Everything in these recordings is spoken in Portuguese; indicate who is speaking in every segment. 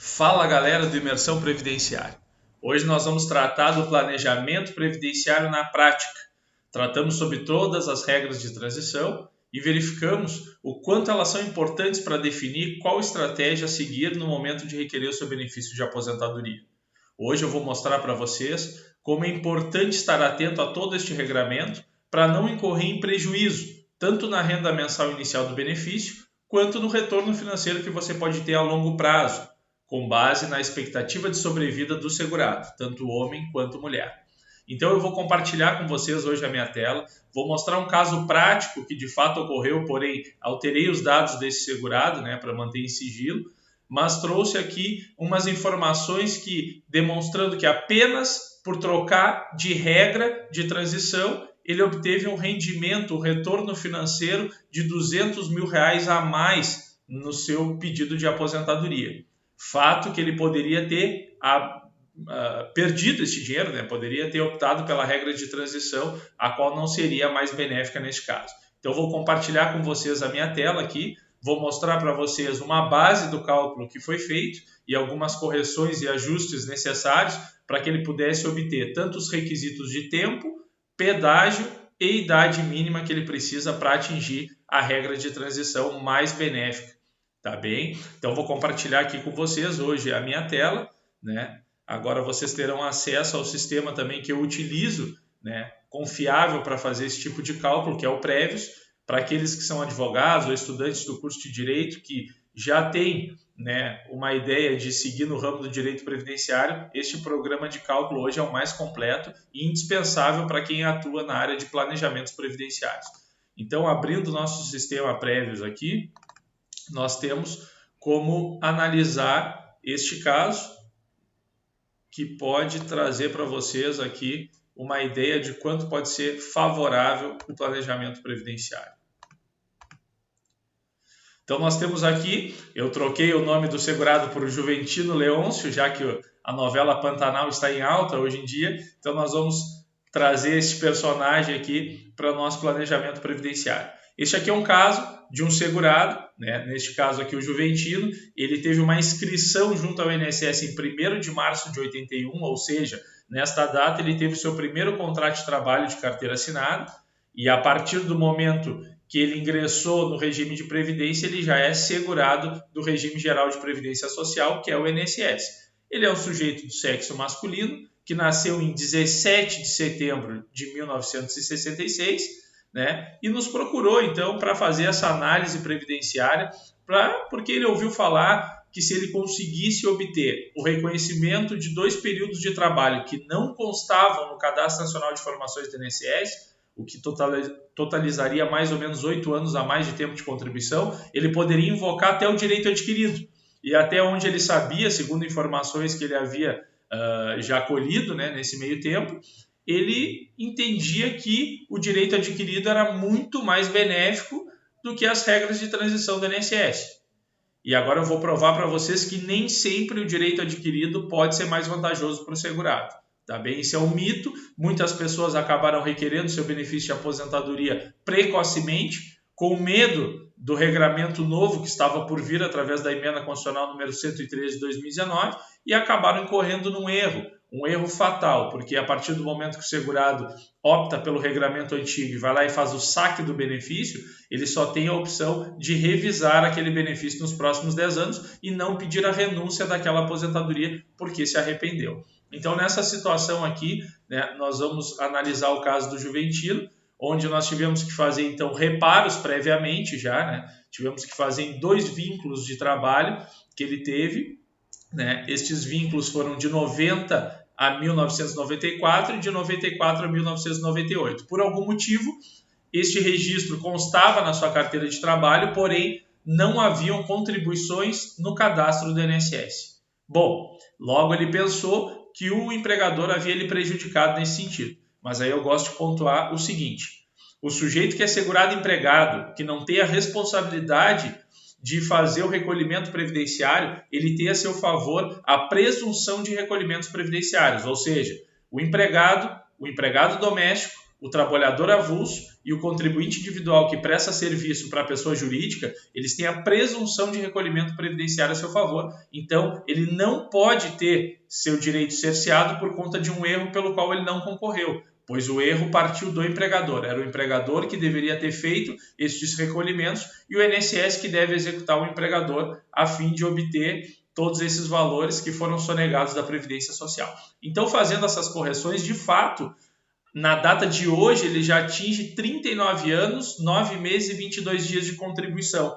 Speaker 1: Fala galera do Imersão Previdenciária. Hoje nós vamos tratar do planejamento previdenciário na prática. Tratamos sobre todas as regras de transição e verificamos o quanto elas são importantes para definir qual estratégia a seguir no momento de requerer o seu benefício de aposentadoria. Hoje eu vou mostrar para vocês como é importante estar atento a todo este regramento para não incorrer em prejuízo, tanto na renda mensal inicial do benefício, quanto no retorno financeiro que você pode ter a longo prazo, com base na expectativa de sobrevida do segurado, tanto homem quanto mulher. Então eu vou compartilhar com vocês hoje a minha tela, vou mostrar um caso prático que de fato ocorreu, porém alterei os dados desse segurado, para manter em sigilo, mas trouxe aqui umas informações que demonstrando que apenas por trocar de regra de transição, ele obteve um rendimento, um retorno financeiro de R$200 mil a mais no seu pedido de aposentadoria. Fato que ele poderia ter perdido esse dinheiro, poderia ter optado pela regra de transição, a qual não seria mais benéfica neste caso. Então, eu vou compartilhar com vocês a minha tela aqui, vou mostrar para vocês uma base do cálculo que foi feito e algumas correções e ajustes necessários para que ele pudesse obter tanto os requisitos de tempo, pedágio e idade mínima que ele precisa para atingir a regra de transição mais benéfica. Tá bem? Então, vou compartilhar aqui com vocês hoje a minha tela, Agora vocês terão acesso ao sistema também que eu utilizo, confiável para fazer esse tipo de cálculo, que é o Prévios, para aqueles que são advogados ou estudantes do curso de Direito que já têm, uma ideia de seguir no ramo do direito previdenciário. Este programa de cálculo hoje é o mais completo e indispensável para quem atua na área de planejamentos previdenciários. Então, abrindo o nosso sistema Prévios aqui, nós temos como analisar este caso, que pode trazer para vocês aqui uma ideia de quanto pode ser favorável o planejamento previdenciário. Então, nós temos aqui, eu troquei o nome do segurado por Juventino Leôncio, já que a novela Pantanal está em alta hoje em dia, então nós vamos trazer esse personagem aqui para o nosso planejamento previdenciário. Este aqui é um caso de um segurado, neste caso aqui o Juventino, ele teve uma inscrição junto ao INSS em 1º de março de 81, ou seja, nesta data ele teve o seu primeiro contrato de trabalho de carteira assinada e a partir do momento que ele ingressou no regime de previdência, ele já é segurado do regime geral de previdência social, que é o INSS. Ele é um sujeito do sexo masculino, que nasceu em 17 de setembro de 1966, e nos procurou então para fazer essa análise previdenciária, porque ele ouviu falar que se ele conseguisse obter o reconhecimento de 2 períodos de trabalho que não constavam no Cadastro Nacional de Informações do INSS, o que totalizaria mais ou menos 8 anos a mais de tempo de contribuição, ele poderia invocar até o direito adquirido. E até onde ele sabia, segundo informações que ele havia já colhido nesse meio tempo, ele entendia que o direito adquirido era muito mais benéfico do que as regras de transição do INSS. E agora eu vou provar para vocês que nem sempre o direito adquirido pode ser mais vantajoso para o segurado. Tá bem? Isso é um mito. Muitas pessoas acabaram requerendo seu benefício de aposentadoria precocemente, com medo do regramento novo que estava por vir através da emenda constitucional número 113 de 2019 e acabaram incorrendo num erro. Um erro fatal, porque a partir do momento que o segurado opta pelo regramento antigo e vai lá e faz o saque do benefício, ele só tem a opção de revisar aquele benefício nos próximos 10 anos e não pedir a renúncia daquela aposentadoria porque se arrependeu. Então, nessa situação aqui, nós vamos analisar o caso do Juventino, onde nós tivemos que fazer, então, reparos previamente já, tivemos que fazer em 2 vínculos de trabalho que ele teve, Estes vínculos foram de 90 a 1994 e de 94 a 1998. Por algum motivo, este registro constava na sua carteira de trabalho, porém não haviam contribuições no cadastro do INSS. Bom, logo ele pensou que o empregador havia lhe prejudicado nesse sentido. Mas aí eu gosto de pontuar o seguinte: o sujeito que é segurado empregado, que não tem a responsabilidade de fazer o recolhimento previdenciário, ele tem a seu favor a presunção de recolhimentos previdenciários, ou seja, o empregado doméstico, o trabalhador avulso e o contribuinte individual que presta serviço para a pessoa jurídica, eles têm a presunção de recolhimento previdenciário a seu favor. Então, ele não pode ter seu direito cerceado por conta de um erro pelo qual ele não concorreu, pois o erro partiu do empregador. Era o empregador que deveria ter feito estes recolhimentos e o INSS que deve executar o empregador a fim de obter todos esses valores que foram sonegados da Previdência Social. Então, fazendo essas correções, de fato, na data de hoje, ele já atinge 39 anos, 9 meses e 22 dias de contribuição.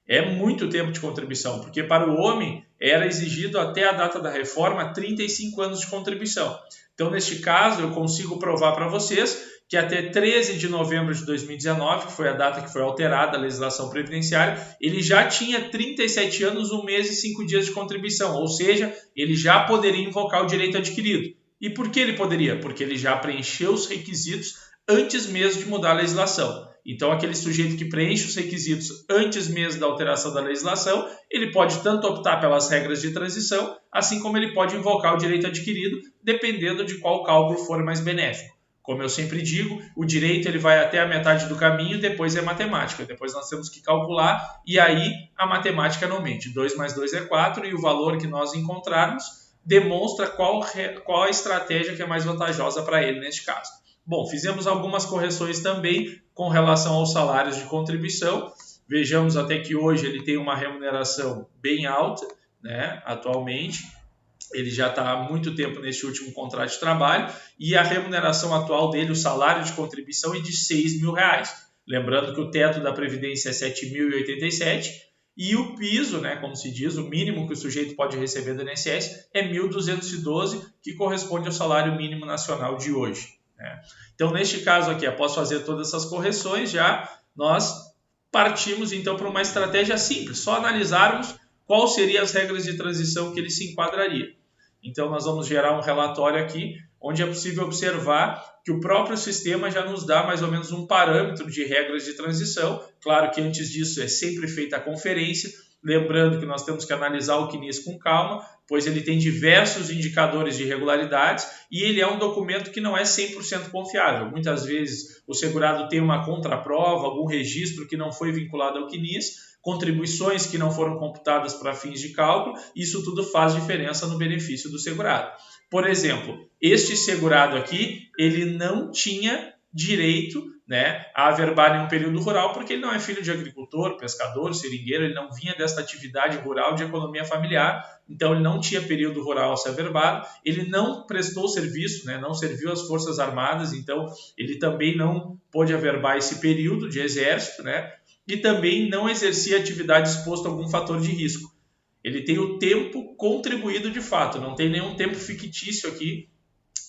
Speaker 1: É muito tempo de contribuição, porque para o homem era exigido até a data da reforma 35 anos de contribuição. Então, neste caso, eu consigo provar para vocês que até 13 de novembro de 2019, que foi a data que foi alterada a legislação previdenciária, ele já tinha 37 anos, 1 mês e 5 dias de contribuição, ou seja, ele já poderia invocar o direito adquirido. E por que ele poderia? Porque ele já preencheu os requisitos antes mesmo de mudar a legislação. Então, aquele sujeito que preenche os requisitos antes mesmo da alteração da legislação, ele pode tanto optar pelas regras de transição, assim como ele pode invocar o direito adquirido, dependendo de qual cálculo for mais benéfico. Como eu sempre digo, o direito ele vai até a metade do caminho, depois é matemática. Depois nós temos que calcular e aí a matemática não mente. 2 mais 2 é 4 e o valor que nós encontrarmos demonstra qual a estratégia que é mais vantajosa para ele neste caso. Bom, fizemos algumas correções também com relação aos salários de contribuição. Vejamos até que hoje ele tem uma remuneração bem alta, né, atualmente. Ele já está há muito tempo nesse último contrato de trabalho e a remuneração atual dele, o salário de contribuição, é de R$6.000. Lembrando que o teto da Previdência é R$7.087 e o piso, né, como se diz, o mínimo que o sujeito pode receber do INSS é R$1.212, que corresponde ao salário mínimo nacional de hoje. Né? Então, neste caso aqui, após fazer todas essas correções, já nós partimos então para uma estratégia simples, só analisarmos quais seriam as regras de transição que ele se enquadraria. Então, nós vamos gerar um relatório aqui, onde é possível observar que o próprio sistema já nos dá mais ou menos um parâmetro de regras de transição. Claro que antes disso é sempre feita a conferência, lembrando que nós temos que analisar o CNIS com calma, pois ele tem diversos indicadores de irregularidades e ele é um documento que não é 100% confiável. Muitas vezes o segurado tem uma contraprova, algum registro que não foi vinculado ao CNIS, contribuições que não foram computadas para fins de cálculo, isso tudo faz diferença no benefício do segurado. Por exemplo, este segurado aqui, ele não tinha direito, né, a averbar em um período rural, porque ele não é filho de agricultor, pescador, seringueiro, ele não vinha desta atividade rural de economia familiar, então ele não tinha período rural a ser averbado, ele não prestou serviço, né, não serviu às Forças Armadas, então ele também não pôde averbar esse período de exército, né, e também não exercia atividade exposta a algum fator de risco. Ele tem o tempo contribuído de fato, não tem nenhum tempo fictício aqui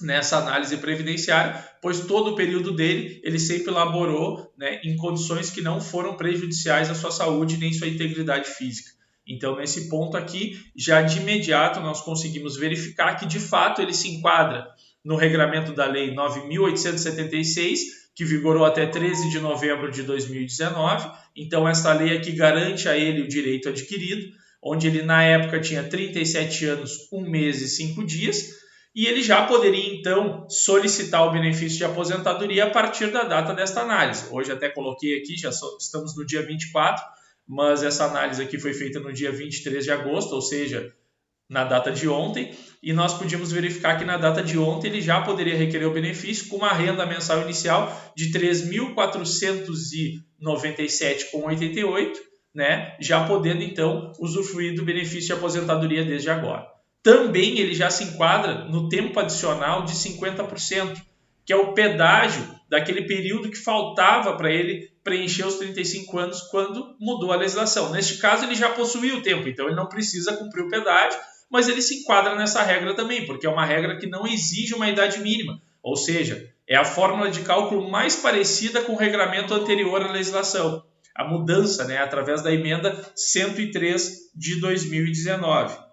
Speaker 1: nessa análise previdenciária, pois todo o período dele ele sempre laborou, né, em condições que não foram prejudiciais à sua saúde nem sua integridade física. Então, nesse ponto aqui, já de imediato nós conseguimos verificar que de fato ele se enquadra no regramento da Lei 9.876, que vigorou até 13 de novembro de 2019. Então, esta lei aqui garante a ele o direito adquirido, onde ele na época tinha 37 anos, 1 mês e 5 dias, e ele já poderia então solicitar o benefício de aposentadoria a partir da data desta análise. Hoje até coloquei aqui, já estamos no dia 24, mas essa análise aqui foi feita no dia 23 de agosto, ou seja, na data de ontem, e nós podíamos verificar que na data de ontem ele já poderia requerer o benefício com uma renda mensal inicial de R$ 3.497,88, né? Já podendo então usufruir do benefício de aposentadoria desde agora. Também ele já se enquadra no tempo adicional de 50%, que é o pedágio daquele período que faltava para ele preencher os 35 anos quando mudou a legislação. Neste caso, ele já possuía o tempo, então ele não precisa cumprir o pedágio, mas ele se enquadra nessa regra também, porque é uma regra que não exige uma idade mínima, ou seja, é a fórmula de cálculo mais parecida com o regramento anterior à legislação, a mudança, né, através da emenda 103 de 2019.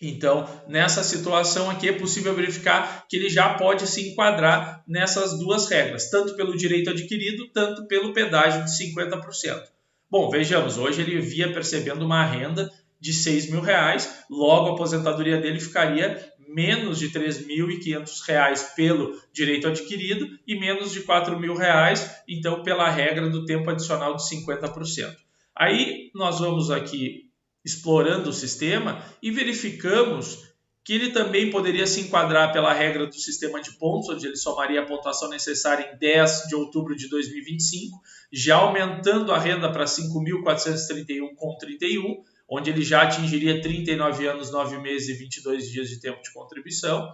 Speaker 1: Então, nessa situação aqui é possível verificar que ele já pode se enquadrar nessas duas regras, tanto pelo direito adquirido, tanto pelo pedágio de 50%. Bom, vejamos, hoje ele via percebendo uma renda de R$ 6.000, logo a aposentadoria dele ficaria menos de R$ 3.500 pelo direito adquirido e menos de R$ 4.000, então pela regra do tempo adicional de 50%. Aí nós vamos aqui explorando o sistema e verificamos que ele também poderia se enquadrar pela regra do sistema de pontos, onde ele somaria a pontuação necessária em 10 de outubro de 2025, já aumentando a renda para 5.431,31, onde ele já atingiria 39 anos, 9 meses e 22 dias de tempo de contribuição,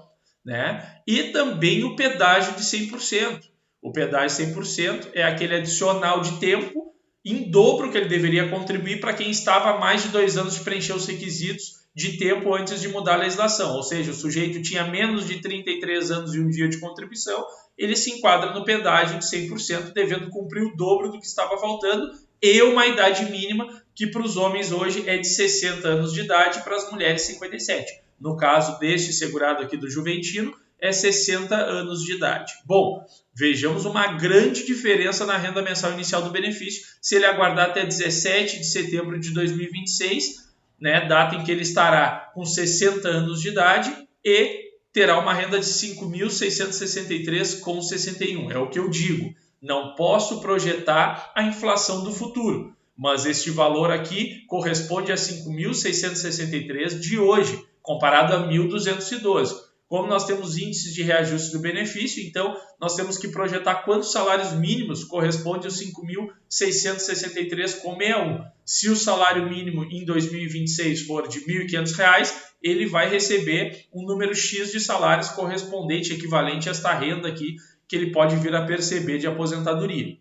Speaker 1: né? E também o pedágio de 100%. O pedágio 100% é aquele adicional de tempo em dobro que ele deveria contribuir para quem estava há mais de 2 anos de preencher os requisitos de tempo antes de mudar a legislação, ou seja, o sujeito tinha menos de 33 anos e um dia de contribuição, ele se enquadra no pedágio de 100%, devendo cumprir o dobro do que estava faltando e uma idade mínima que para os homens hoje é de 60 anos de idade e para as mulheres 57. No caso deste segurado aqui do Juventino, é 60 anos de idade. Bom, vejamos uma grande diferença na renda mensal inicial do benefício se ele aguardar até 17 de setembro de 2026, né, data em que ele estará com 60 anos de idade e terá uma renda de R$ 5.663,61. É o que eu digo. Não posso projetar a inflação do futuro, mas este valor aqui corresponde a 5.663 de hoje, comparado a 1.212. Como nós temos índices de reajuste do benefício, então nós temos que projetar quantos salários mínimos correspondem aos 5.663,61. Se o salário mínimo em 2026 for de R$ 1.500, ele vai receber um número X de salários correspondente, equivalente a esta renda aqui, que ele pode vir a perceber de aposentadoria.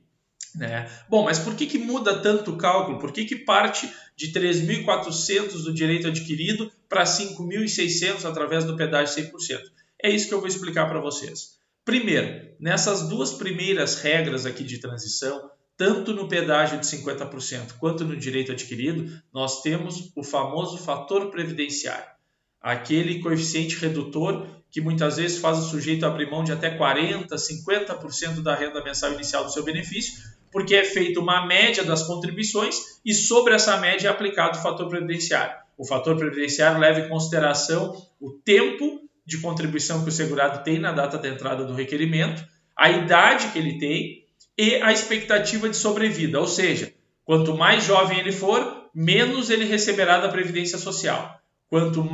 Speaker 1: Né? Bom, mas por que muda tanto o cálculo? Por que parte de 3.400 do direito adquirido para 5.600 através do pedágio 100%? É isso que eu vou explicar para vocês. Primeiro, nessas duas primeiras regras aqui de transição, tanto no pedágio de 50% quanto no direito adquirido, nós temos o famoso fator previdenciário, aquele coeficiente redutor que muitas vezes faz o sujeito abrir mão de até 40%, 50% da renda mensal inicial do seu benefício, porque é feita uma média das contribuições e sobre essa média é aplicado o fator previdenciário. O fator previdenciário leva em consideração o tempo de contribuição que o segurado tem na data da entrada do requerimento, a idade que ele tem e a expectativa de sobrevida, ou seja, quanto mais jovem ele for, menos ele receberá da Previdência Social. Quanto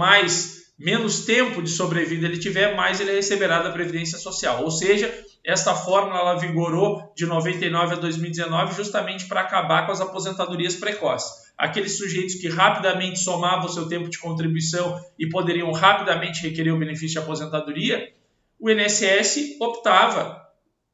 Speaker 1: menos tempo de sobrevida ele tiver, mais ele receberá da Previdência Social. Ou seja, esta fórmula ela vigorou de 99 a 2019 justamente para acabar com as aposentadorias precoces. Aqueles sujeitos que rapidamente somavam o seu tempo de contribuição e poderiam rapidamente requerer o benefício de aposentadoria, o INSS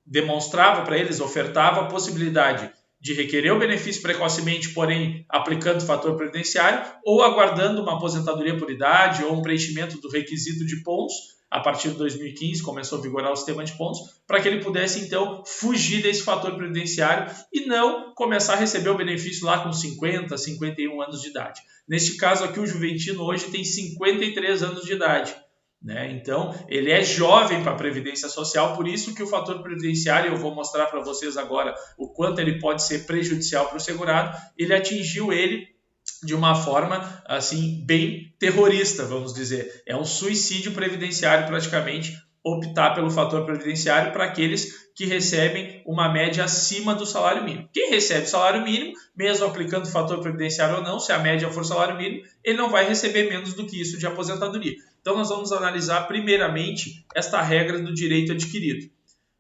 Speaker 1: demonstrava para eles, ofertava a possibilidade de requerer o benefício precocemente, porém aplicando o fator previdenciário, ou aguardando uma aposentadoria por idade ou um preenchimento do requisito de pontos. A partir de 2015 começou a vigorar o sistema de pontos, para que ele pudesse então fugir desse fator previdenciário e não começar a receber o benefício lá com 50, 51 anos de idade. Neste caso aqui, o Juventino hoje tem 53 anos de idade. Né? Então, ele é jovem para a Previdência Social, por isso que o fator previdenciário, eu vou mostrar para vocês agora o quanto ele pode ser prejudicial para o segurado, ele atingiu ele de uma forma assim bem terrorista, vamos dizer. É um suicídio previdenciário praticamente optar pelo fator previdenciário para aqueles que recebem uma média acima do salário mínimo. Quem recebe o salário mínimo, mesmo aplicando o fator previdenciário ou não, se a média for salário mínimo, ele não vai receber menos do que isso de aposentadoria. Então nós vamos analisar primeiramente esta regra do direito adquirido.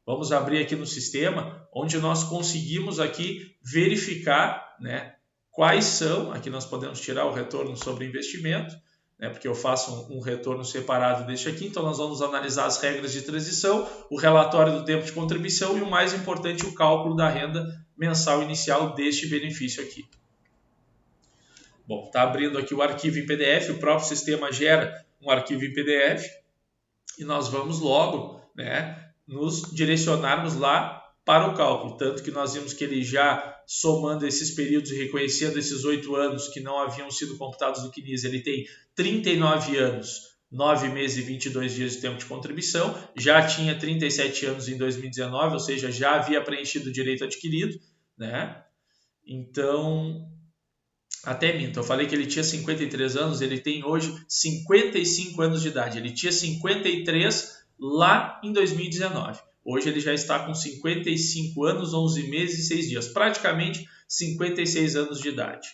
Speaker 1: Vamos abrir aqui no sistema, onde nós conseguimos aqui verificar, né, quais são, aqui nós podemos tirar o retorno sobre investimento, né, porque eu faço um retorno separado deste aqui, então nós vamos analisar as regras de transição, o relatório do tempo de contribuição e o mais importante, o cálculo da renda mensal inicial deste benefício aqui. Bom, está abrindo aqui o arquivo em PDF, o próprio sistema gera um arquivo em PDF e nós vamos logo, né, nos direcionarmos lá para o cálculo, tanto que nós vimos que ele já somando esses períodos e reconhecendo esses 8 anos que não haviam sido computados do CNIS, ele tem 39 anos, 9 meses e 22 dias de tempo de contribuição, já tinha 37 anos em 2019, ou seja, já havia preenchido o direito adquirido, né? Então, Até minto, eu falei que ele tinha 53 anos, ele tem hoje 55 anos de idade. Ele tinha 53 lá em 2019. Hoje ele já está com 55 anos, 11 meses e 6 dias, praticamente 56 anos de idade.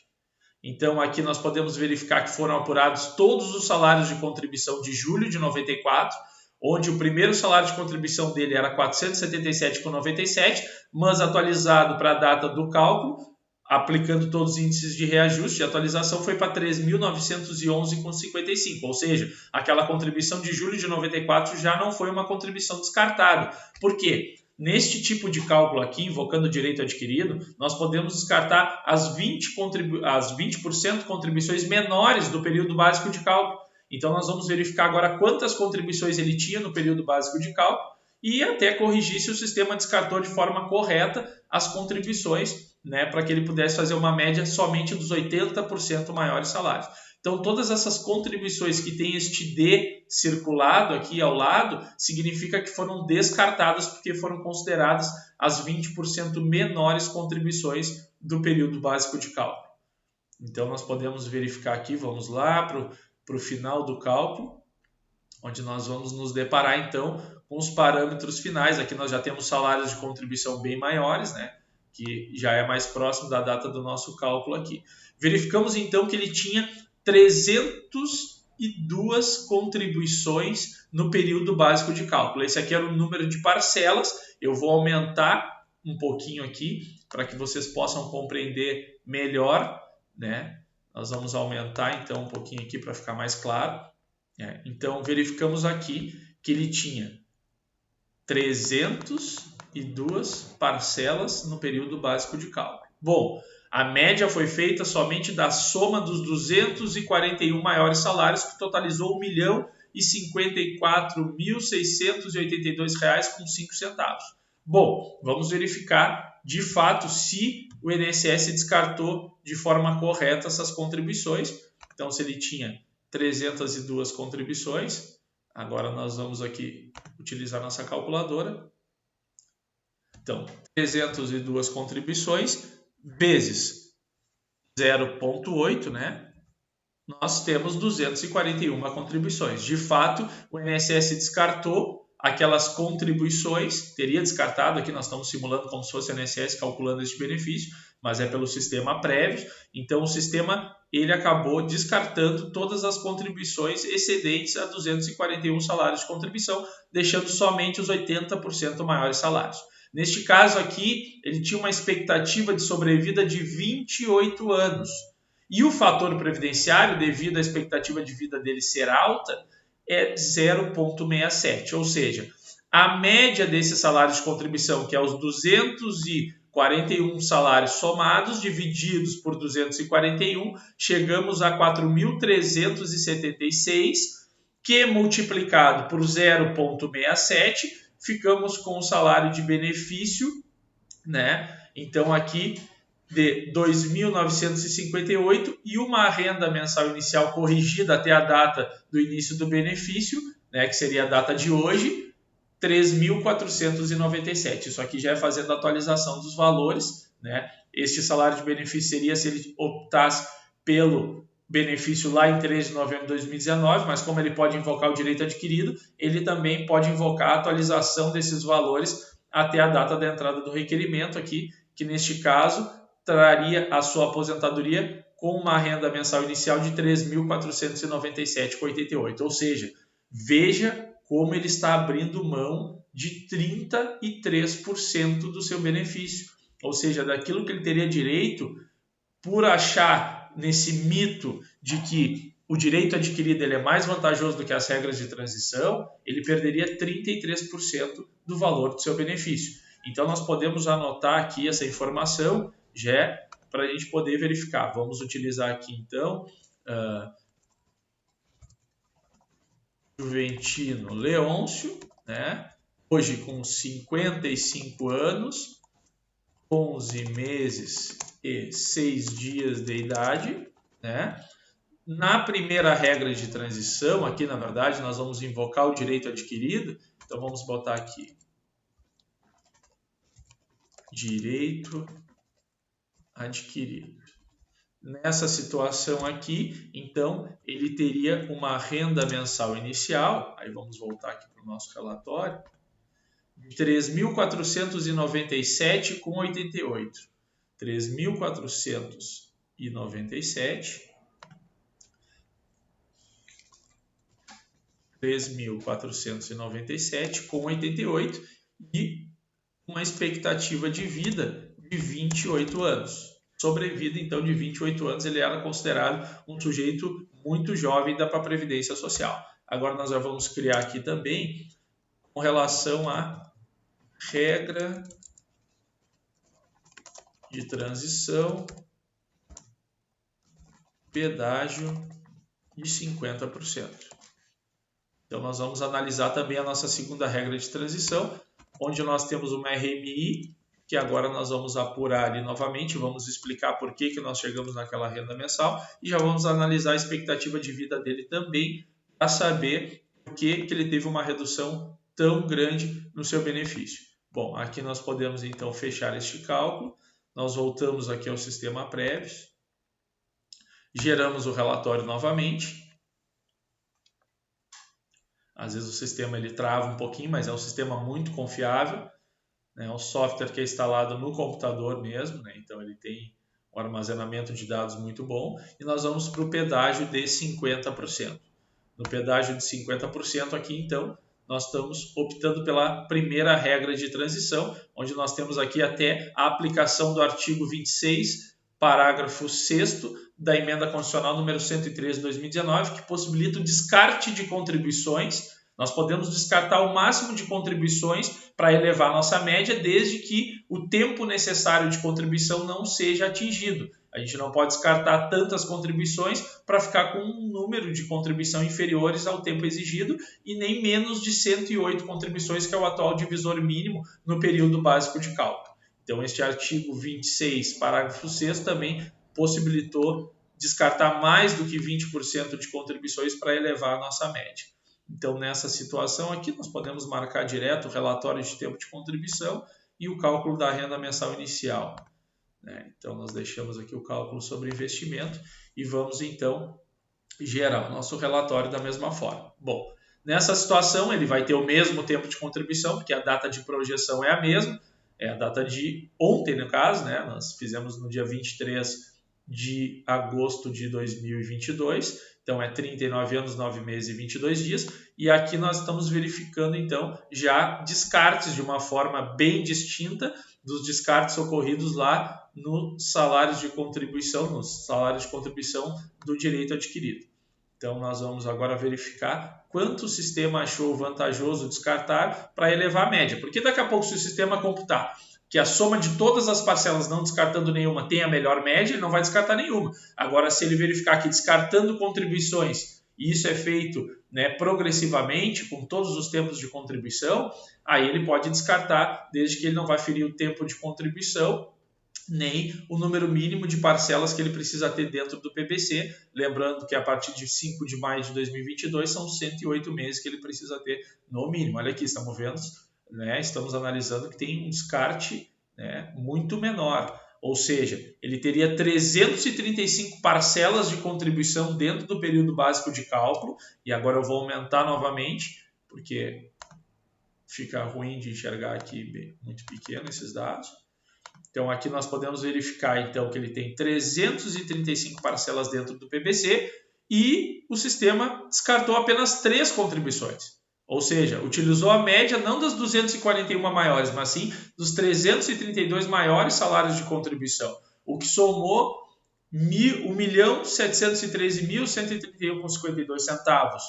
Speaker 1: Então aqui nós podemos verificar que foram apurados todos os salários de contribuição de julho de 94, onde o primeiro salário de contribuição dele era 477,97, mas atualizado para a data do cálculo, aplicando todos os índices de reajuste, de atualização foi para 3.911,55, ou seja, aquela contribuição de julho de 94 já não foi uma contribuição descartada. Por quê? Neste tipo de cálculo aqui, invocando o direito adquirido, nós podemos descartar as 20% contribuições menores do período básico de cálculo. Então, nós vamos verificar agora quantas contribuições ele tinha no período básico de cálculo e até corrigir se o sistema descartou de forma correta as contribuições, né, para que ele pudesse fazer uma média somente dos 80% maiores salários. Então, todas essas contribuições que tem este D circulado aqui ao lado, significa que foram descartadas porque foram consideradas as 20% menores contribuições do período básico de cálculo. Então, nós podemos verificar aqui, vamos lá para o final do cálculo, onde nós vamos nos deparar, então, com os parâmetros finais. Aqui nós já temos salários de contribuição bem maiores, né? Que já é mais próximo da data do nosso cálculo aqui. Verificamos, então, que ele tinha 302 contribuições no período básico de cálculo. Esse aqui era o número de parcelas. Eu vou aumentar um pouquinho aqui para que vocês possam compreender melhor, né? Nós vamos aumentar então um pouquinho aqui para ficar mais claro. Então verificamos aqui que ele tinha 302 parcelas no período básico de cálculo. Bom, a média foi feita somente da soma dos 241 maiores salários, que totalizou R$ 1.054.682,05. Bom, vamos verificar de fato se o INSS descartou de forma correta essas contribuições. Então, se ele tinha 302 contribuições, agora nós vamos aqui utilizar nossa calculadora. Então, 302 contribuições vezes 0,8, né? Nós temos 241 contribuições. De fato, o INSS descartou aquelas contribuições, teria descartado, aqui nós estamos simulando como se fosse o INSS calculando este benefício, mas é pelo sistema prévio. Então, o sistema ele acabou descartando todas as contribuições excedentes a 241 salários de contribuição, deixando somente os 80% maiores salários. Neste caso aqui, ele tinha uma expectativa de sobrevida de 28 anos. E o fator previdenciário, devido à expectativa de vida dele ser alta, é 0,67. Ou seja, a média desse salário de contribuição, que é os 241 salários somados, divididos por 241, chegamos a 4.376, que multiplicado por 0,67, ficamos com o salário de benefício, né? Então aqui de 2.958 e uma renda mensal inicial corrigida até a data do início do benefício, né, que seria a data de hoje, 3.497. Isso aqui já é fazendo a atualização dos valores, né? Este salário de benefício seria se ele optasse pelo benefício lá em 3 de novembro de 2019, mas como ele pode invocar o direito adquirido, ele também pode invocar a atualização desses valores até a data da entrada do requerimento aqui, que neste caso traria a sua aposentadoria com uma renda mensal inicial de R$ 3.497,88. Ou seja, veja como ele está abrindo mão de 33% do seu benefício. Ou seja, daquilo que ele teria direito, por achar nesse mito de que o direito adquirido ele é mais vantajoso do que as regras de transição, ele perderia 33% do valor do seu benefício. Então, nós podemos anotar aqui essa informação já para a gente poder verificar. Vamos utilizar aqui, então, Juventino Leôncio, né? Hoje com 55 anos, 11 meses e 6 dias de idade, né? Na primeira regra de transição, aqui na verdade nós vamos invocar o direito adquirido, então vamos botar aqui direito adquirido. nessa situação aqui, então, ele teria uma renda mensal inicial, aí vamos voltar aqui para o nosso relatório, de R$ 3.497,88. 3.497,88 e uma expectativa de vida de 28 anos. Sobrevida, então, de 28 anos, ele era considerado um sujeito muito jovem da Previdência Social. Agora nós já vamos criar aqui também com relação à regra de transição, pedágio de 50%. Então nós vamos analisar também a nossa segunda regra de transição, onde nós temos uma RMI, que agora nós vamos apurar ali novamente, vamos explicar por que nós chegamos naquela renda mensal e já vamos analisar a expectativa de vida dele também, para saber por que ele teve uma redução tão grande no seu benefício. Bom, aqui nós podemos então fechar este cálculo, nós voltamos aqui ao sistema Prévios, geramos o relatório novamente. Às vezes o sistema ele trava um pouquinho, mas é um sistema muito confiável. É um software que é instalado no computador mesmo, né? Então ele tem um armazenamento de dados muito bom. E nós vamos para o pedágio de 50%. No pedágio de 50% aqui, então, nós estamos optando pela primeira regra de transição, onde nós temos aqui até a aplicação do artigo 26, parágrafo 6º da Emenda Constitucional número 103 de 2019, que possibilita o descarte de contribuições. Nós podemos descartar o máximo de contribuições para elevar a nossa média, desde que o tempo necessário de contribuição não seja atingido. A gente não pode descartar tantas contribuições para ficar com um número de contribuição inferiores ao tempo exigido e nem menos de 108 contribuições, que é o atual divisor mínimo no período básico de cálculo. Então, este artigo 26, parágrafo 6º, também possibilitou descartar mais do que 20% de contribuições para elevar a nossa média. Então, nessa situação aqui, nós podemos marcar direto o relatório de tempo de contribuição e o cálculo da renda mensal inicial. Então, nós deixamos aqui o cálculo sobre investimento e vamos, então, gerar o nosso relatório da mesma forma. Bom, nessa situação, ele vai ter o mesmo tempo de contribuição, porque a data de projeção é a mesma, é a data de ontem, no caso, né? Nós fizemos no dia 23 de agosto de 2022, então é 39 anos, 9 meses e 22 dias, e aqui nós estamos verificando então já descartes de uma forma bem distinta dos descartes ocorridos lá nos salários de contribuição do direito adquirido. Então nós vamos agora verificar quanto o sistema achou vantajoso descartar para elevar a média, porque daqui a pouco se o sistema computar que a soma de todas as parcelas, não descartando nenhuma, tem a melhor média, ele não vai descartar nenhuma. Agora, se ele verificar que descartando contribuições, e isso é feito, né, progressivamente, com todos os tempos de contribuição, aí ele pode descartar, desde que ele não vai ferir o tempo de contribuição, nem o número mínimo de parcelas que ele precisa ter dentro do PBC, lembrando que a partir de 5 de maio de 2022 são 108 meses que ele precisa ter no mínimo. Olha aqui, estamos vendo, né, estamos analisando que tem um descarte, né, muito menor, ou seja, ele teria 335 parcelas de contribuição dentro do período básico de cálculo, e agora eu vou aumentar novamente, porque fica ruim de enxergar aqui muito pequeno esses dados. Então aqui nós podemos verificar então que ele tem 335 parcelas dentro do PBC e o sistema descartou apenas 3 contribuições. Ou seja, utilizou a média não das 241 maiores, mas sim dos 332 maiores salários de contribuição, o que somou R$ 1.713.131,52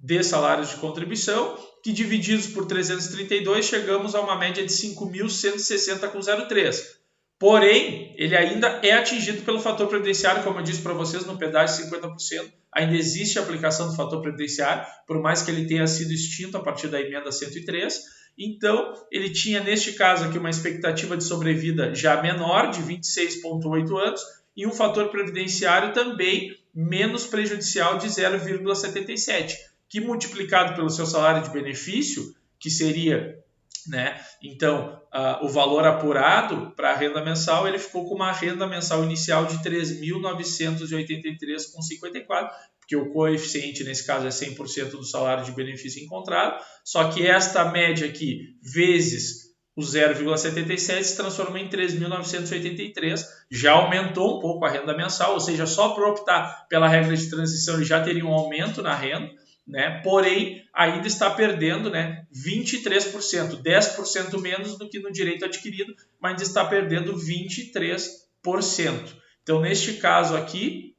Speaker 1: de salários de contribuição, que divididos por 332 chegamos a uma média de 5.160,03. Porém, ele ainda é atingido pelo fator previdenciário, como eu disse para vocês, no pedágio de 50%. Ainda existe a aplicação do fator previdenciário, por mais que ele tenha sido extinto a partir da emenda 103. Então, ele tinha, neste caso aqui, uma expectativa de sobrevida já menor, de 26,8 anos, e um fator previdenciário também menos prejudicial, de 0,77, que multiplicado pelo seu salário de benefício, que seria né? Então, o valor apurado para a renda mensal, ele ficou com uma renda mensal inicial de R$ 3.983,54, porque o coeficiente nesse caso é 100% do salário de benefício encontrado, só que esta média aqui, vezes o 0,77, se transformou em 3.983, já aumentou um pouco a renda mensal, ou seja, só por optar pela regra de transição ele já teria um aumento na renda, né? Porém, ainda está perdendo, né, 23%, 10% menos do que no direito adquirido, mas ainda está perdendo 23%. Então, neste caso aqui,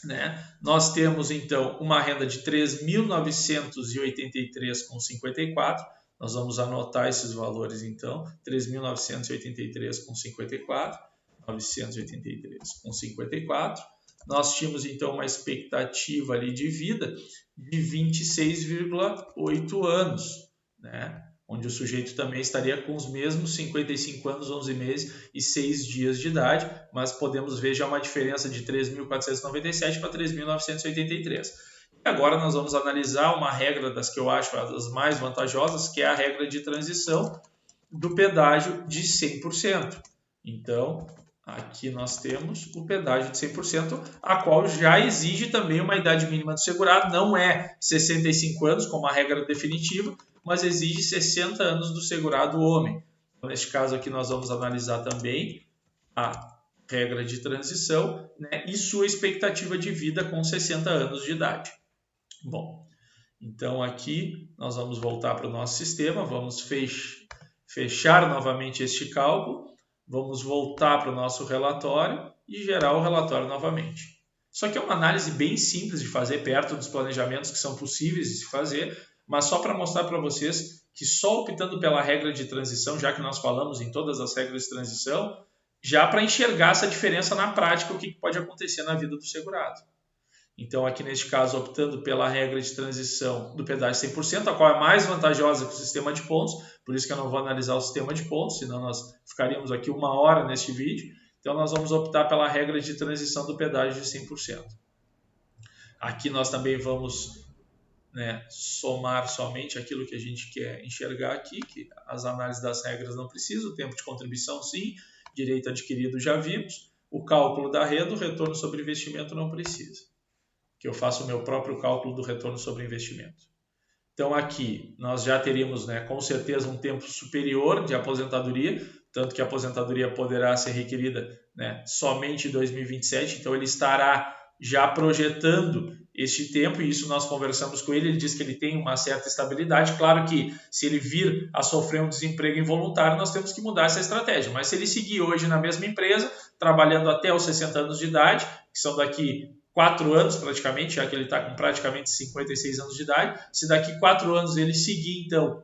Speaker 1: né, nós temos então uma renda de R$ 3.983,54. Nós vamos anotar esses valores então, 3.983,54, 983,54. Nós tínhamos então uma expectativa ali de vida de 26,8 anos, né? Onde o sujeito também estaria com os mesmos 55 anos, 11 meses e 6 dias de idade, mas podemos ver já uma diferença de 3.497 para 3.983. E agora nós vamos analisar uma regra das que eu acho as mais vantajosas, que é a regra de transição do pedágio de 100%. Então, aqui nós temos o pedágio de 100%, a qual já exige também uma idade mínima do segurado, não é 65 anos como a regra definitiva, mas exige 60 anos do segurado homem. Então, neste caso aqui nós vamos analisar também a regra de transição, né, e sua expectativa de vida com 60 anos de idade. Bom, então aqui nós vamos voltar para o nosso sistema, vamos fechar novamente este cálculo. Vamos voltar para o nosso relatório e gerar o relatório novamente. Isso aqui é uma análise bem simples de fazer, perto dos planejamentos que são possíveis de se fazer, mas só para mostrar para vocês que só optando pela regra de transição, já que nós falamos em todas as regras de transição, já para enxergar essa diferença na prática, o que pode acontecer na vida do segurado. Então, aqui neste caso, optando pela regra de transição do pedágio 100%, a qual é mais vantajosa que o sistema de pontos, por isso que eu não vou analisar o sistema de pontos, senão nós ficaríamos aqui 1 hora neste vídeo. Então, nós vamos optar pela regra de transição do pedágio de 100%. Aqui nós também vamos, né, somar somente aquilo que a gente quer enxergar aqui, que as análises das regras não precisam, o tempo de contribuição sim, direito adquirido já vimos, o cálculo da renda, o retorno sobre investimento não precisa, que eu faço o meu próprio cálculo do retorno sobre investimento. Então aqui nós já teríamos, né, com certeza um tempo superior de aposentadoria, tanto que a aposentadoria poderá ser requerida, né, somente em 2027, então ele estará já projetando este tempo, e isso nós conversamos com ele, ele diz que ele tem uma certa estabilidade. Claro que se ele vir a sofrer um desemprego involuntário, nós temos que mudar essa estratégia, mas se ele seguir hoje na mesma empresa, trabalhando até os 60 anos de idade, que são daqui 4 anos praticamente, já que ele está com praticamente 56 anos de idade, se daqui 4 anos ele seguir então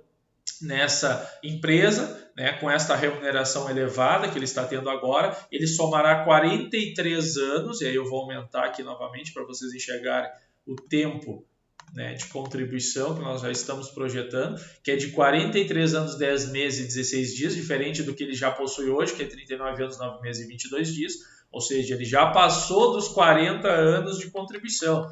Speaker 1: nessa empresa, né, com esta remuneração elevada que ele está tendo agora, ele somará 43 anos, e aí eu vou aumentar aqui novamente para vocês enxergarem o tempo, né, de contribuição que nós já estamos projetando, que é de 43 anos, 10 meses e 16 dias, diferente do que ele já possui hoje, que é 39 anos, 9 meses e 22 dias, ou seja, ele já passou dos 40 anos de contribuição,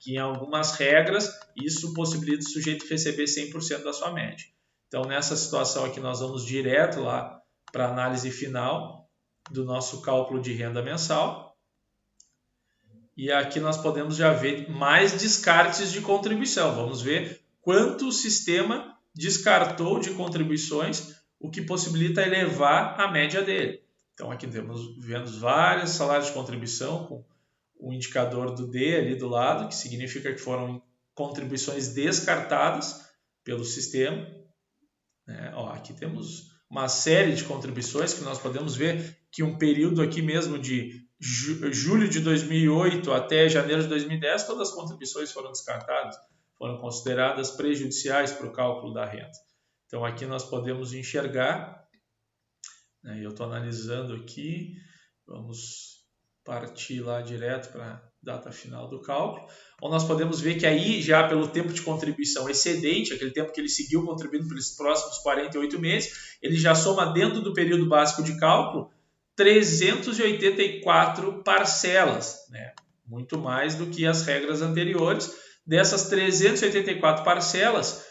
Speaker 1: que em algumas regras isso possibilita o sujeito receber 100% da sua média. Então, nessa situação aqui, nós vamos direto lá para a análise final do nosso cálculo de renda mensal. E aqui nós podemos já ver mais descartes de contribuição. Vamos ver quanto o sistema descartou de contribuições, o que possibilita elevar a média dele. Então, aqui vemos vários salários de contribuição com o indicador do D ali do lado, que significa que foram contribuições descartadas pelo sistema. Aqui temos uma série de contribuições que nós podemos ver que um período aqui mesmo de julho de 2008 até janeiro de 2010, todas as contribuições foram descartadas, foram consideradas prejudiciais para o cálculo da renda. Então aqui nós podemos enxergar, né, eu estou analisando aqui, vamos partir lá direto para a data final do cálculo, onde nós podemos ver que aí já pelo tempo de contribuição excedente, aquele tempo que ele seguiu contribuindo pelos próximos 48 meses, ele já soma dentro do período básico de cálculo 384 parcelas, né? Muito mais do que as regras anteriores. Dessas 384 parcelas,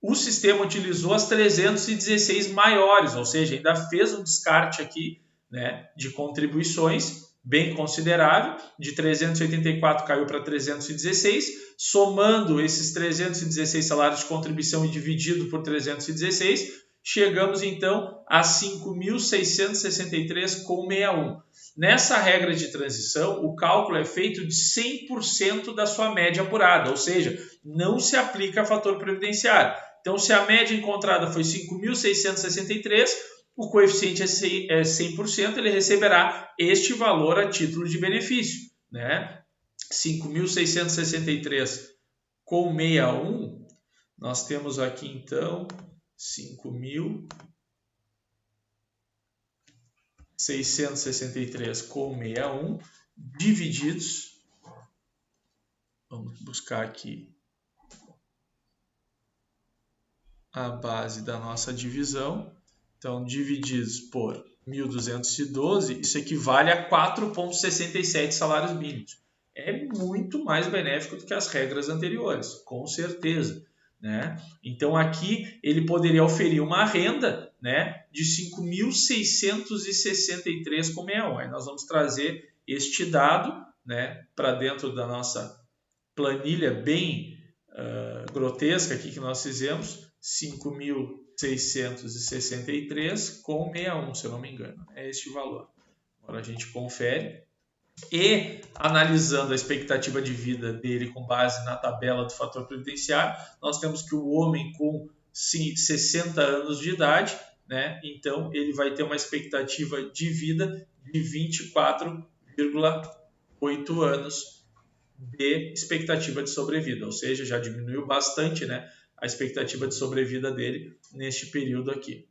Speaker 1: o sistema utilizou as 316 maiores, ou seja, ainda fez um descarte aqui, né, de contribuições bem considerável, de 384 caiu para 316, somando esses 316 salários de contribuição e dividido por 316, chegamos então a 5.663,61. Nessa regra de transição, o cálculo é feito de 100% da sua média apurada, ou seja, não se aplica fator previdenciário. Então, se a média encontrada foi 5.663, o coeficiente é 100%, ele receberá este valor a título de benefício, né? 5.663,61, nós temos aqui então 5.663,61 divididos, vamos buscar aqui a base da nossa divisão. Então, divididos por 1.212, isso equivale a 4,67 salários mínimos. É muito mais benéfico do que as regras anteriores, com certeza, né? Então, aqui ele poderia oferir uma renda, né, de 5.663,61. Aí nós vamos trazer este dado, né, para dentro da nossa planilha bem grotesca aqui que nós fizemos, 5.663,61, se eu não me engano. É este valor. Agora a gente confere. E, analisando a expectativa de vida dele com base na tabela do fator previdenciário, nós temos que o homem com 60 anos de idade, né, então ele vai ter uma expectativa de vida de 24,8 anos de expectativa de sobrevida, ou seja, já diminuiu bastante, né, a expectativa de sobrevida dele neste período aqui.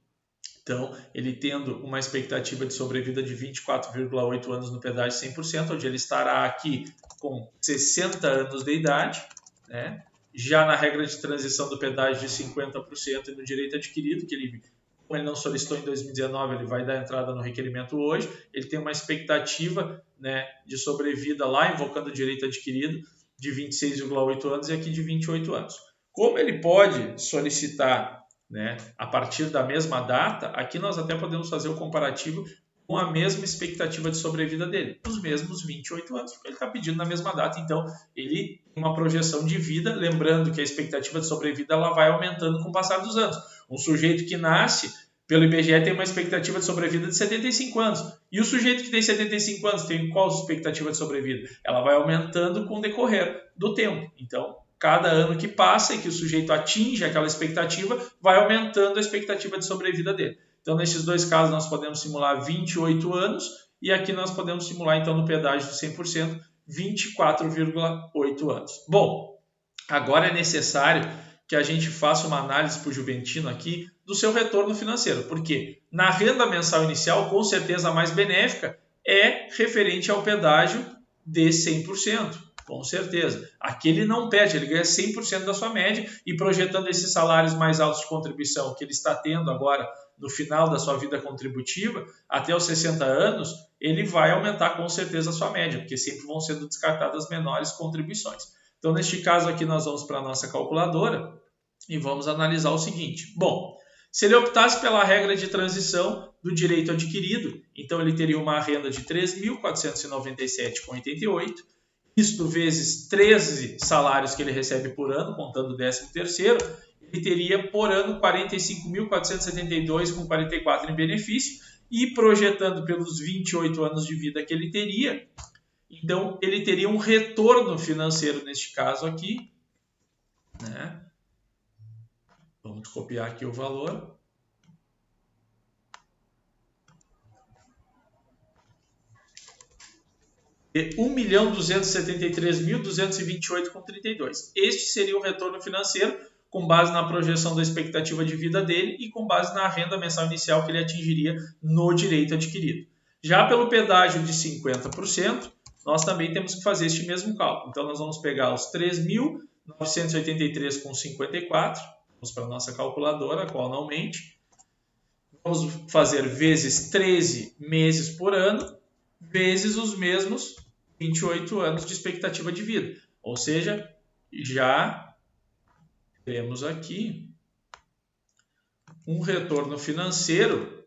Speaker 1: Então, ele tendo uma expectativa de sobrevida de 24,8 anos no pedágio 100%, onde ele estará aqui com 60 anos de idade, né? Já na regra de transição do pedágio de 50% e no direito adquirido, que ele, como ele não solicitou em 2019, ele vai dar entrada no requerimento hoje, ele tem uma expectativa, né, de sobrevida lá, invocando o direito adquirido, de 26,8 anos e aqui de 28 anos. Como ele pode solicitar, né, a partir da mesma data, aqui nós até podemos fazer o comparativo com a mesma expectativa de sobrevida dele, os mesmos 28 anos, porque ele está pedindo na mesma data, então ele tem uma projeção de vida, lembrando que a expectativa de sobrevida ela vai aumentando com o passar dos anos. Um sujeito que nasce pelo IBGE tem uma expectativa de sobrevida de 75 anos, e o sujeito que tem 75 anos tem qual expectativa de sobrevida? Ela vai aumentando com o decorrer do tempo, então cada ano que passa e que o sujeito atinge aquela expectativa, vai aumentando a expectativa de sobrevida dele. Então, nesses dois casos, nós podemos simular 28 anos e aqui nós podemos simular, então, no pedágio de 100%, 24,8 anos. Bom, agora é necessário que a gente faça uma análise para o juventino aqui do seu retorno financeiro, porque na renda mensal inicial, com certeza a mais benéfica é referente ao pedágio de 100%. Com certeza. Aqui ele não perde, ele ganha 100% da sua média e projetando esses salários mais altos de contribuição que ele está tendo agora no final da sua vida contributiva, até os 60 anos, ele vai aumentar com certeza a sua média, porque sempre vão sendo descartadas menores contribuições. Então, neste caso aqui, nós vamos para a nossa calculadora e vamos analisar o seguinte. Bom, se ele optasse pela regra de transição do direito adquirido, então ele teria uma renda de R$ 3.497,88, isto vezes 13 salários que ele recebe por ano, contando o 13º, ele teria por ano 45.472,44 em benefício e projetando pelos 28 anos de vida que ele teria, então ele teria um retorno financeiro neste caso aqui, né? Vamos copiar aqui o valor. De R$ 1.273.228,32. Este seria o retorno financeiro com base na projeção da expectativa de vida dele e com base na renda mensal inicial que ele atingiria no direito adquirido. Já pelo pedágio de 50%, nós também temos que fazer este mesmo cálculo. Então, nós vamos pegar os 3.983,54, vamos para a nossa calculadora, qual não mente. Vamos fazer vezes 13 meses por ano, vezes os mesmos 28 anos de expectativa de vida. Ou seja, já temos aqui um retorno financeiro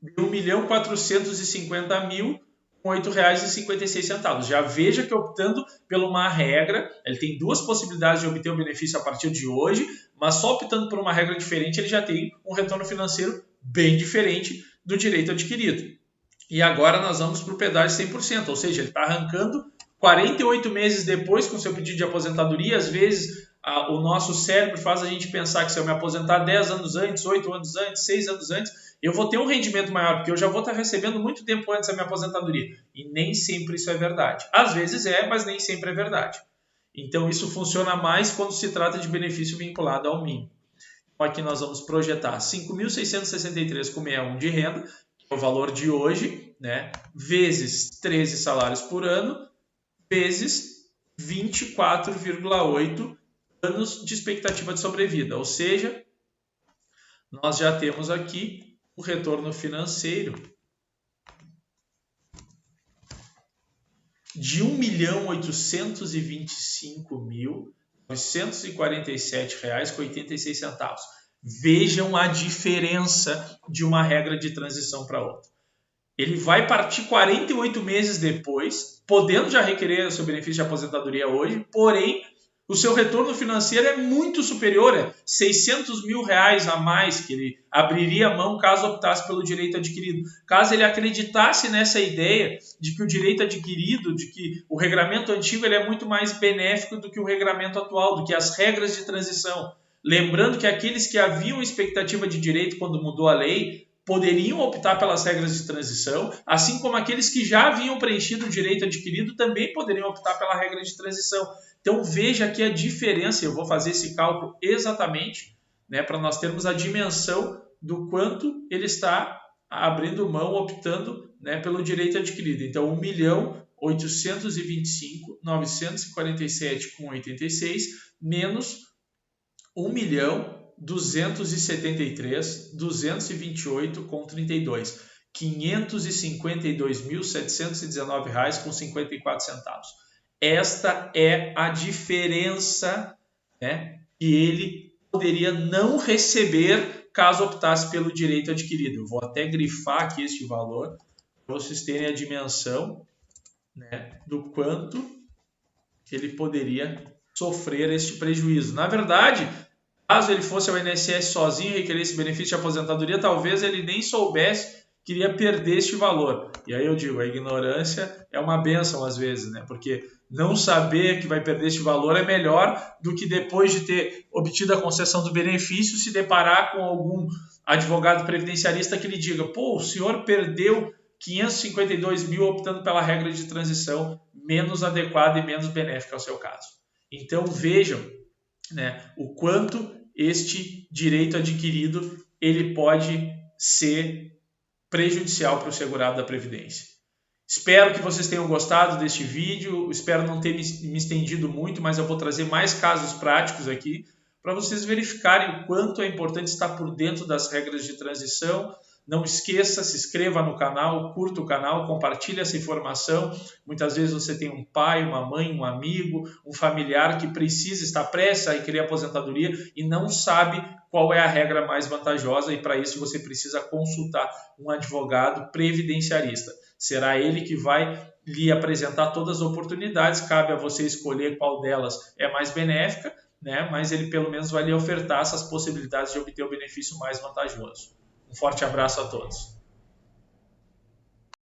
Speaker 1: de R$ 1.450.000 com R$ 8,56. Já veja que optando por uma regra, ele tem duas possibilidades de obter o benefício a partir de hoje, mas só optando por uma regra diferente, ele já tem um retorno financeiro bem diferente do direito adquirido. E agora nós vamos para o pedágio 100%, ou seja, ele está arrancando 48 meses depois com seu pedido de aposentadoria. Às vezes o nosso cérebro faz a gente pensar que se eu me aposentar 10 anos antes, 8 anos antes, 6 anos antes, eu vou ter um rendimento maior, porque eu já vou estar recebendo muito tempo antes da minha aposentadoria. E nem sempre isso é verdade. Às vezes é, mas nem sempre é verdade. Então isso funciona mais quando se trata de benefício vinculado ao mínimo. Então, aqui nós vamos projetar R$ 5.663,61 de renda, que é o valor de hoje, né, vezes 13 salários por ano, vezes 24,8 anos de expectativa de sobrevida. Ou seja, nós já temos aqui o retorno financeiro de R$ 1.825.947,86. Vejam a diferença de uma regra de transição para outra. Ele vai partir 48 meses depois, podendo já requerer o seu benefício de aposentadoria hoje, porém, o seu retorno financeiro é muito superior, é R$ 600 mil a mais que ele abriria a mão caso optasse pelo direito adquirido. Caso ele acreditasse nessa ideia de que o direito adquirido, de que o regramento antigo ele é muito mais benéfico do que o regramento atual, do que as regras de transição. Lembrando que aqueles que haviam expectativa de direito quando mudou a lei poderiam optar pelas regras de transição, assim como aqueles que já haviam preenchido o direito adquirido também poderiam optar pela regra de transição. Então veja aqui a diferença, eu vou fazer esse cálculo exatamente, né, para nós termos a dimensão do quanto ele está abrindo mão, optando, né, pelo direito adquirido. Então 1.825.947,86 menos 1.273.228,32. R$ 552.719,54. Esta é a diferença, né, que ele poderia não receber caso optasse pelo direito adquirido. Eu vou até grifar aqui este valor para vocês terem a dimensão, né, do quanto ele poderia sofrer este prejuízo. Na verdade, caso ele fosse ao INSS sozinho e requeresse benefício de aposentadoria, talvez ele nem soubesse que iria perder este valor. E aí eu digo, a ignorância é uma bênção às vezes, né? Porque não saber que vai perder este valor é melhor do que depois de ter obtido a concessão do benefício se deparar com algum advogado previdenciarista que lhe diga, pô, o senhor perdeu 552 mil optando pela regra de transição menos adequada e menos benéfica ao seu caso. Então vejam, né, o quanto este direito adquirido ele pode ser prejudicial para o segurado da Previdência. Espero que vocês tenham gostado deste vídeo, espero não ter me estendido muito, mas eu vou trazer mais casos práticos aqui para vocês verificarem o quanto é importante estar por dentro das regras de transição. Não esqueça, se inscreva no canal, curta o canal, compartilhe essa informação. Muitas vezes você tem um pai, uma mãe, um amigo, um familiar que precisa estar prestes a requerer aposentadoria e não sabe qual é a regra mais vantajosa, e para isso você precisa consultar um advogado previdenciarista. Será ele que vai lhe apresentar todas as oportunidades, cabe a você escolher qual delas é mais benéfica, né? Mas ele pelo menos vai lhe ofertar essas possibilidades de obter o benefício mais vantajoso. Um forte abraço a todos.